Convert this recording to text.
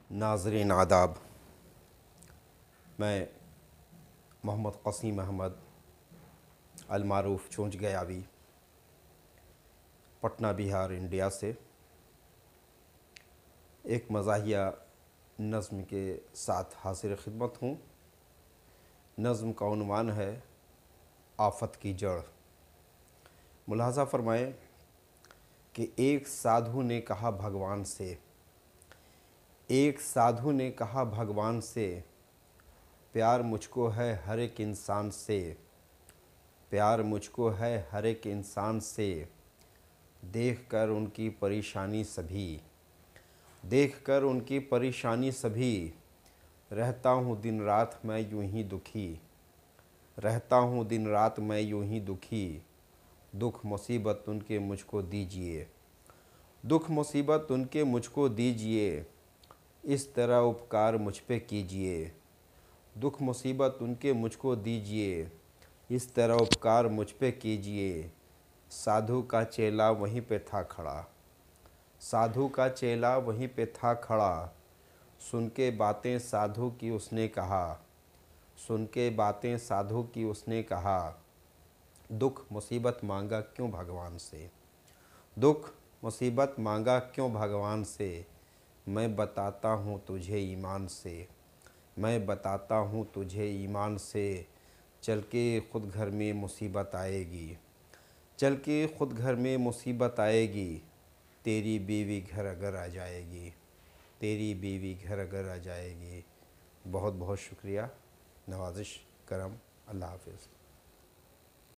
नाज़रीन आदाब, मैं मोहम्मद क़सीम अहमद अलमारूफ़ चोंच गयावी, पटना बिहार इंडिया से एक मज़ाहिया नज़्म के साथ हाज़िर ख़िदमत हूँ। नज़्म का उन्वान है आफ़त की जड़। मुलाहज़ा फ़रमाएँ कि एक साधु ने कहा भगवान से, एक साधु ने कहा भगवान से, प्यार मुझको है हर एक इंसान से, प्यार मुझको है हर एक इंसान से, देख कर उनकी परेशानी सभी, देख कर उनकी परेशानी सभी, रहता हूँ दिन रात मैं यूं ही दुखी, रहता हूँ दिन रात मैं यूं ही दुखी, दुख मुसीबत उनके मुझको दीजिए, दुख मुसीबत उनके मुझको दीजिए, इस तरह उपकार मुझ पे कीजिए, दुख मुसीबत उनके मुझको दीजिए, इस तरह उपकार मुझ पे कीजिए। साधु का चेला वहीं पे था खड़ा, साधु का चेला वहीं पे था खड़ा, सुन के बातें साधु की उसने कहा, सुन के बातें साधु की उसने कहा, दुख मुसीबत मांगा क्यों भगवान से, दुख मुसीबत मांगा क्यों भगवान से, मैं बताता हूँ तुझे ईमान से, मैं बताता हूँ तुझे ईमान से, चल के ख़ुद घर में मुसीबत आएगी, चल के ख़ुद घर में मुसीबत आएगी, तेरी बीवी घर अगर आ जाएगी, तेरी बीवी घर अगर आ जाएगी। बहुत बहुत शुक्रिया, नवाज़िश करम। अल्लाह हाफ़िज़।